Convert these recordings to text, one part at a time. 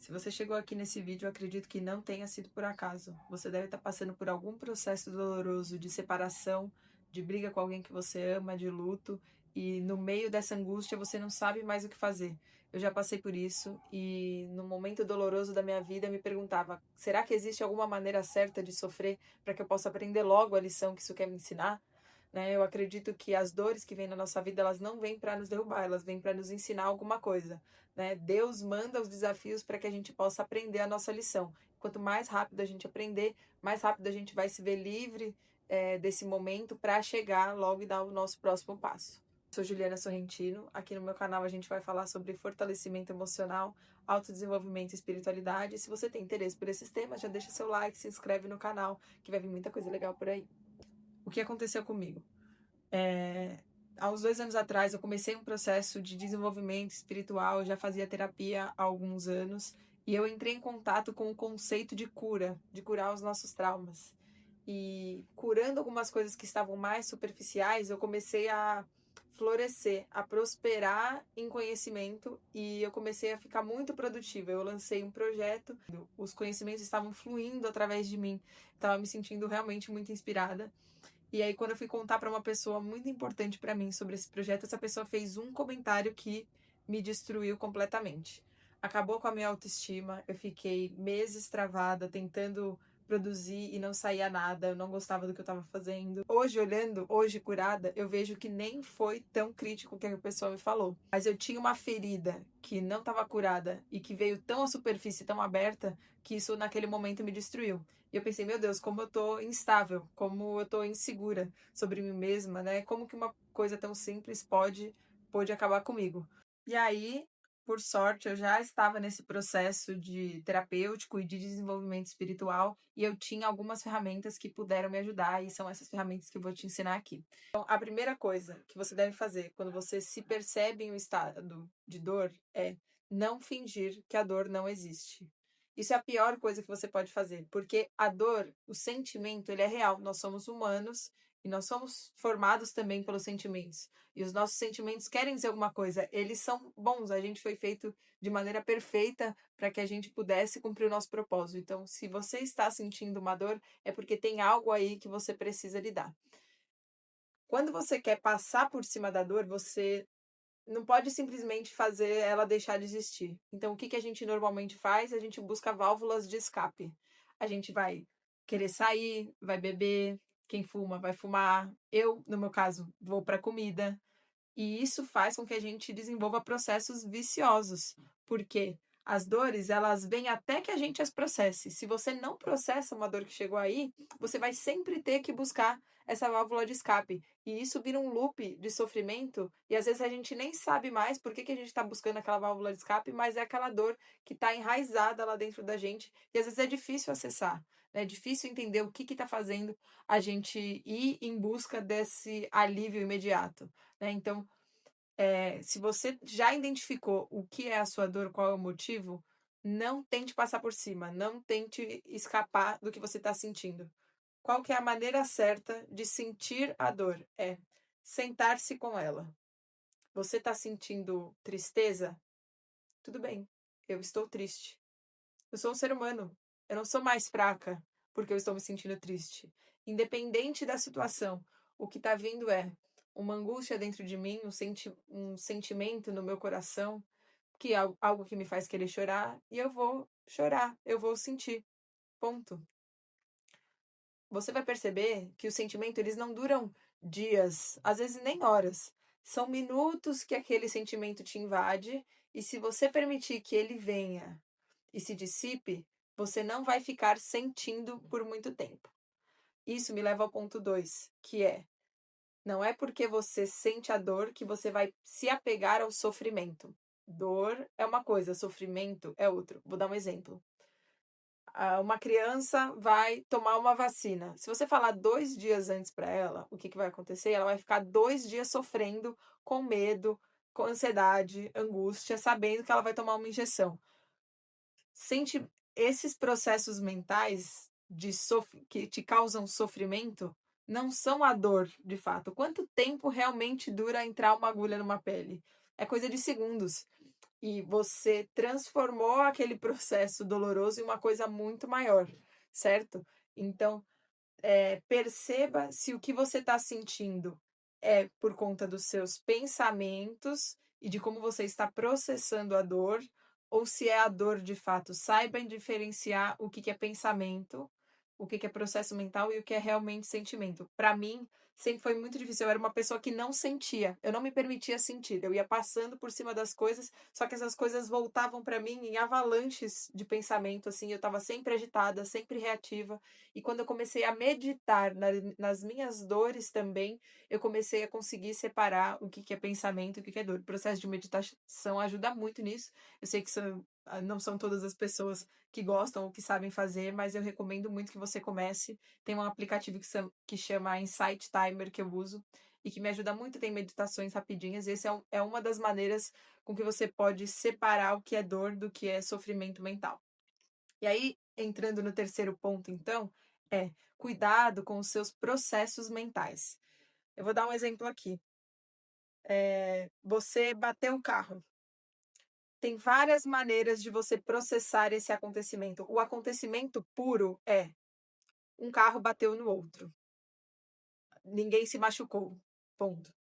Se você chegou aqui nesse vídeo, eu acredito que não tenha sido por acaso. Você deve estar passando por algum processo doloroso de separação, de briga com alguém que você ama, de luto, e no meio dessa angústia você não sabe mais o que fazer. Eu já passei por isso e no momento doloroso da minha vida eu me perguntava: será que existe alguma maneira certa de sofrer para que eu possa aprender logo a lição que isso quer me ensinar? Né? Eu acredito que as dores que vêm na nossa vida, elas não vêm para nos derrubar, elas vêm para nos ensinar alguma coisa, né? Deus manda os desafios para que a gente possa aprender a nossa lição. Quanto mais rápido a gente aprender, mais rápido a gente vai se ver livre desse momento para chegar logo e dar o nosso próximo passo. Eu sou Juliana Sorrentino. Aqui no meu canal a gente vai falar sobre fortalecimento emocional, autodesenvolvimento e espiritualidade. Se você tem interesse por esses temas, já deixa seu like, se inscreve no canal, que vai vir muita coisa legal por aí. O que aconteceu comigo? Há uns 2 anos atrás, eu comecei um processo de desenvolvimento espiritual, eu já fazia terapia há alguns anos, e eu entrei em contato com o conceito de curar os nossos traumas. E curando algumas coisas que estavam mais superficiais, eu comecei a florescer, a prosperar em conhecimento e eu comecei a ficar muito produtiva. Eu lancei um projeto, os conhecimentos estavam fluindo através de mim, estava me sentindo realmente muito inspirada. E aí, quando eu fui contar para uma pessoa muito importante para mim sobre esse projeto, essa pessoa fez um comentário que me destruiu completamente. Acabou com a minha autoestima, eu fiquei meses travada, tentando produzir e não saía nada, eu não gostava do que eu estava fazendo. Hoje, olhando, hoje curada, eu vejo que nem foi tão crítico o que a pessoa me falou. Mas eu tinha uma ferida que não estava curada e que veio tão à superfície, tão aberta, que isso naquele momento me destruiu. E eu pensei, meu Deus, como eu tô instável, como eu tô insegura sobre mim mesma, né? Como que uma coisa tão simples pode acabar comigo? E aí, por sorte, eu já estava nesse processo de terapêutico e de desenvolvimento espiritual e eu tinha algumas ferramentas que puderam me ajudar e são essas ferramentas que eu vou te ensinar aqui. Então, a primeira coisa que você deve fazer quando você se percebe em um estado de dor é não fingir que a dor não existe. Isso é a pior coisa que você pode fazer, porque a dor, o sentimento, ele é real. Nós somos humanos e nós somos formados também pelos sentimentos. E os nossos sentimentos querem dizer alguma coisa. Eles são bons. A gente foi feito de maneira perfeita para que a gente pudesse cumprir o nosso propósito. Então, se você está sentindo uma dor, é porque tem algo aí que você precisa lidar. Quando você quer passar por cima da dor, você não pode simplesmente fazer ela deixar de existir. Então, o que a gente normalmente faz? A gente busca válvulas de escape. A gente vai querer sair, vai beber, quem fuma vai fumar. Eu, no meu caso, vou para comida. E isso faz com que a gente desenvolva processos viciosos, porque as dores, elas vêm até que a gente as processe. Se você não processa uma dor que chegou aí, você vai sempre ter que buscar essa válvula de escape. E isso vira um loop de sofrimento, e às vezes a gente nem sabe mais por que a gente está buscando aquela válvula de escape, mas é aquela dor que está enraizada lá dentro da gente, e às vezes é difícil acessar. Né? É difícil entender o que está fazendo a gente ir em busca desse alívio imediato. Né? Então, se você já identificou o que é a sua dor, qual é o motivo, não tente passar por cima, não tente escapar do que você está sentindo. Qual que é a maneira certa de sentir a dor? É sentar-se com ela. Você está sentindo tristeza? Tudo bem, eu estou triste. Eu sou um ser humano, eu não sou mais fraca porque eu estou me sentindo triste. Independente da situação, o que está vindo é uma angústia dentro de mim, um sentimento no meu coração, que é algo que me faz querer chorar, e eu vou chorar, eu vou sentir. Ponto. Você vai perceber que o sentimento, eles não duram dias, às vezes nem horas. São minutos que aquele sentimento te invade, e se você permitir que ele venha e se dissipe, você não vai ficar sentindo por muito tempo. Isso me leva ao ponto 2, que é: não é porque você sente a dor que você vai se apegar ao sofrimento. Dor é uma coisa, sofrimento é outro. Vou dar um exemplo. Uma criança vai tomar uma vacina. Se você falar 2 dias antes para ela, o que vai acontecer? Ela vai ficar 2 dias sofrendo, com medo, com ansiedade, angústia, sabendo que ela vai tomar uma injeção. Sente esses processos mentais que te causam sofrimento não são a dor, de fato. Quanto tempo realmente dura entrar uma agulha numa pele? É coisa de segundos. e você transformou aquele processo doloroso em uma coisa muito maior, certo? Então, perceba se o que você está sentindo é por conta dos seus pensamentos e de como você está processando a dor, ou se é a dor de fato. Saiba diferenciar o que é pensamento, o que é processo mental e o que é realmente sentimento. Para mim, sempre foi muito difícil. Eu era uma pessoa que não sentia, eu não me permitia sentir. Eu ia passando por cima das coisas, só que essas coisas voltavam para mim em avalanches de pensamento, assim. Eu estava sempre agitada, sempre reativa. E quando eu comecei a meditar nas minhas dores também, eu comecei a conseguir separar o que é pensamento e o que é dor. O processo de meditação ajuda muito nisso. Eu sei que não são todas as pessoas que gostam ou que sabem fazer, mas eu recomendo muito que você comece. Tem um aplicativo que chama Insight Timer que eu uso e que me ajuda muito. Tem meditações rapidinhas. Esse é uma das maneiras com que você pode separar o que é dor do que é sofrimento mental. E aí, entrando no terceiro ponto, então, cuidado com os seus processos mentais. Eu vou dar um exemplo aqui. Você bateu o carro. Tem várias maneiras de você processar esse acontecimento. O acontecimento puro é um carro bateu no outro. Ninguém se machucou. Ponto.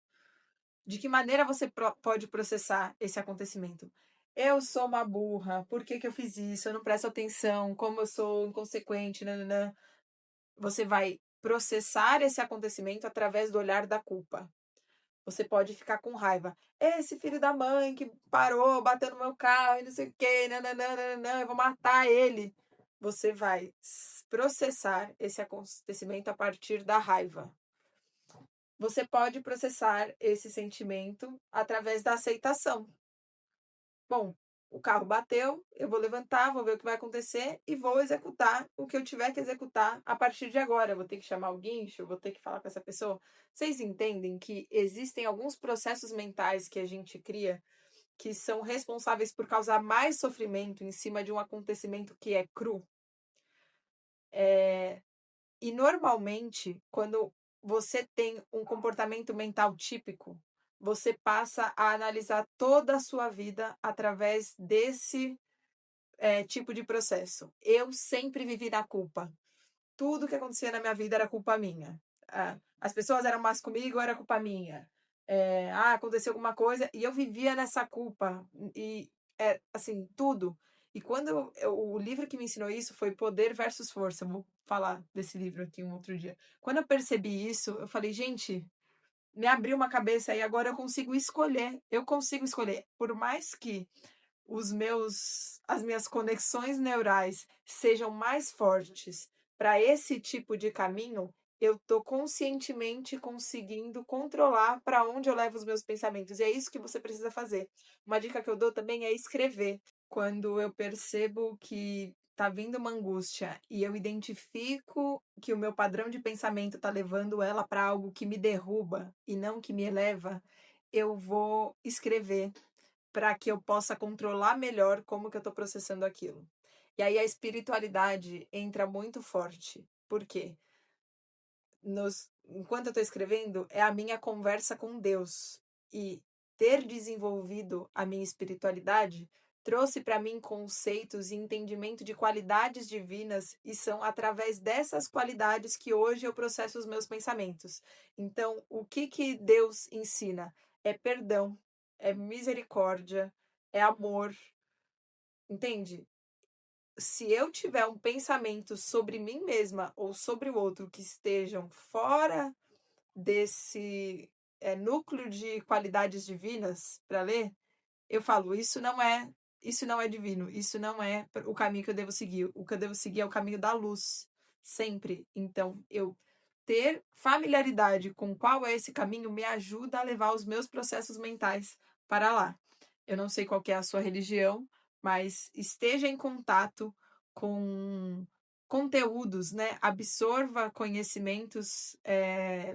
De que maneira você pode processar esse acontecimento? Eu sou uma burra. Por que eu fiz isso? Eu não presto atenção. Como eu sou inconsequente. Nananã. Você vai processar esse acontecimento através do olhar da culpa. Você pode ficar com raiva. Esse filho da mãe que parou, bateu no meu carro e não sei o quê, nananã, eu vou matar ele. Você vai processar esse acontecimento a partir da raiva. Você pode processar esse sentimento através da aceitação. Bom, o carro bateu, eu vou levantar, vou ver o que vai acontecer e vou executar o que eu tiver que executar a partir de agora. Eu vou ter que chamar o guincho, eu vou ter que falar com essa pessoa. Vocês entendem que existem alguns processos mentais que a gente cria que são responsáveis por causar mais sofrimento em cima de um acontecimento que é cru? E normalmente, quando você tem um comportamento mental típico, você passa a analisar toda a sua vida através desse tipo de processo. Eu sempre vivi na culpa. Tudo que acontecia na minha vida era culpa minha. As pessoas eram más comigo, era culpa minha. Aconteceu alguma coisa e eu vivia nessa culpa. E, assim, tudo. E quando o livro que me ensinou isso foi Poder versus Força. Eu vou falar desse livro aqui um outro dia. Quando eu percebi isso, eu falei, gente, me abriu uma cabeça e agora eu consigo escolher. Eu consigo escolher. Por mais que as minhas conexões neurais sejam mais fortes para esse tipo de caminho, eu estou conscientemente conseguindo controlar para onde eu levo os meus pensamentos. E é isso que você precisa fazer. Uma dica que eu dou também é escrever. Quando eu percebo que tá vindo uma angústia e eu identifico que o meu padrão de pensamento tá levando ela para algo que me derruba e não que me eleva, eu vou escrever para que eu possa controlar melhor como que eu estou processando aquilo. E aí a espiritualidade entra muito forte. Por quê? Enquanto eu estou escrevendo, é a minha conversa com Deus. E ter desenvolvido a minha espiritualidade trouxe para mim conceitos e entendimento de qualidades divinas, e são através dessas qualidades que hoje eu processo os meus pensamentos. Então, o que Deus ensina? É perdão, é misericórdia, é amor, entende? Se eu tiver um pensamento sobre mim mesma ou sobre o outro que estejam fora desse núcleo de qualidades divinas para ler, eu falo, isso não é divino, isso não é o caminho que eu devo seguir. O que eu devo seguir é o caminho da luz, sempre. Então, eu ter familiaridade com qual é esse caminho me ajuda a levar os meus processos mentais para lá. Eu não sei qual que é a sua religião, mas esteja em contato com conteúdos, né? Absorva conhecimentos,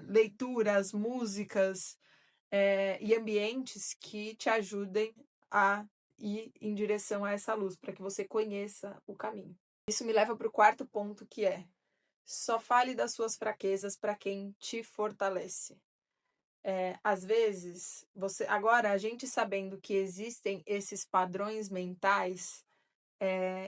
leituras, músicas, e ambientes que te ajudem a ir em direção a essa luz, para que você conheça o caminho. Isso me leva para o quarto ponto, que é: só fale das suas fraquezas para quem te fortalece. Às vezes, agora a gente sabendo que existem esses padrões mentais,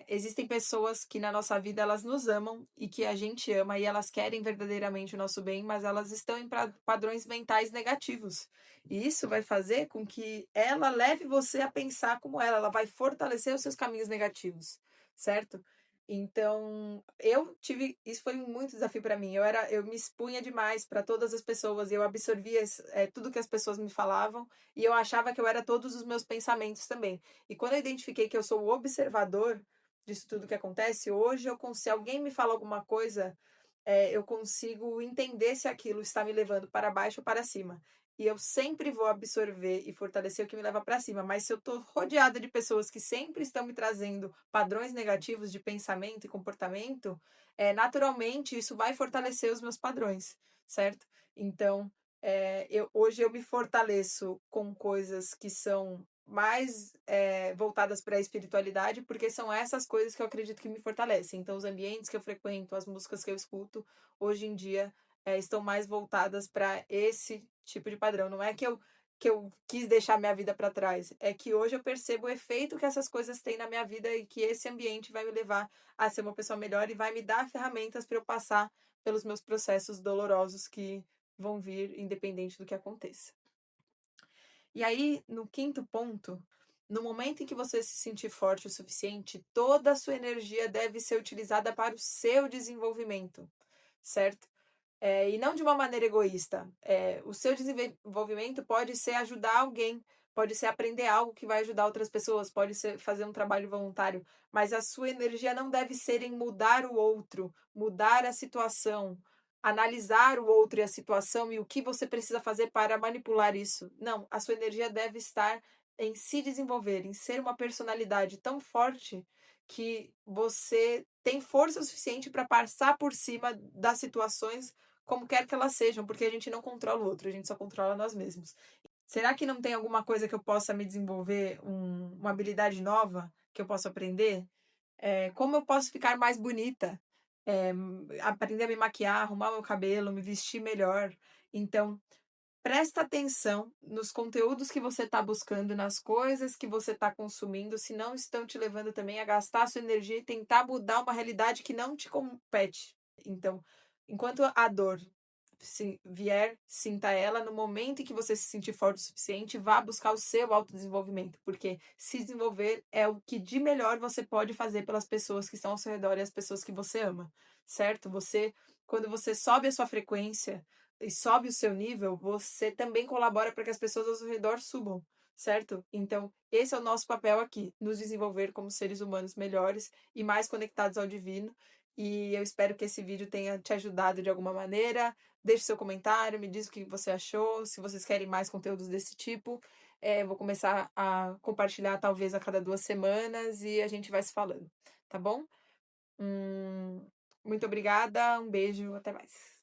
existem pessoas que na nossa vida elas nos amam e que a gente ama e elas querem verdadeiramente o nosso bem, mas elas estão em padrões mentais negativos. E isso vai fazer com que ela leve você a pensar como ela vai fortalecer os seus caminhos negativos, certo? Então, isso foi muito desafio para mim. Eu me expunha demais para todas as pessoas, e eu absorvia tudo que as pessoas me falavam, e eu achava que eu era todos os meus pensamentos também. E quando eu identifiquei que eu sou o observador disso tudo que acontece, hoje se alguém me fala alguma coisa, eu consigo entender se aquilo está me levando para baixo ou para cima. E eu sempre vou absorver e fortalecer o que me leva para cima. Mas se eu estou rodeada de pessoas que sempre estão me trazendo padrões negativos de pensamento e comportamento, naturalmente isso vai fortalecer os meus padrões, certo? Então, hoje eu me fortaleço com coisas que são mais voltadas para a espiritualidade, porque são essas coisas que eu acredito que me fortalecem. Então, os ambientes que eu frequento, as músicas que eu escuto, hoje em dia, estão mais voltadas para esse tipo de padrão. Não é que eu quis deixar minha vida para trás, é que hoje eu percebo o efeito que essas coisas têm na minha vida e que esse ambiente vai me levar a ser uma pessoa melhor e vai me dar ferramentas para eu passar pelos meus processos dolorosos que vão vir independente do que aconteça. E aí, no quinto ponto, no momento em que você se sentir forte o suficiente, toda a sua energia deve ser utilizada para o seu desenvolvimento, certo? E não de uma maneira egoísta. O seu desenvolvimento pode ser ajudar alguém, pode ser aprender algo que vai ajudar outras pessoas, pode ser fazer um trabalho voluntário, mas a sua energia não deve ser em mudar o outro, mudar a situação, analisar o outro e a situação e o que você precisa fazer para manipular isso. Não, a sua energia deve estar em se desenvolver, em ser uma personalidade tão forte que você tem força suficiente para passar por cima das situações como quer que elas sejam, porque a gente não controla o outro, a gente só controla nós mesmos. Será que não tem alguma coisa que eu possa me desenvolver, uma habilidade nova que eu possa aprender? Como eu posso ficar mais bonita? Aprender a me maquiar, arrumar meu cabelo, me vestir melhor. Então, presta atenção nos conteúdos que você está buscando, nas coisas que você está consumindo, se não estão te levando também a gastar a sua energia e tentar mudar uma realidade que não te compete. Então, enquanto a dor vier, sinta ela. No momento em que você se sentir forte o suficiente, vá buscar o seu autodesenvolvimento, porque se desenvolver é o que de melhor você pode fazer pelas pessoas que estão ao seu redor e as pessoas que você ama, certo? Quando você sobe a sua frequência e sobe o seu nível, você também colabora para que as pessoas ao seu redor subam, certo? Então, esse é o nosso papel aqui, nos desenvolver como seres humanos melhores e mais conectados ao divino. E eu espero que esse vídeo tenha te ajudado de alguma maneira. Deixe seu comentário, me diz o que você achou, se vocês querem mais conteúdos desse tipo. Vou começar a compartilhar talvez a cada 2 semanas e a gente vai se falando, tá bom? Muito obrigada, um beijo, até mais.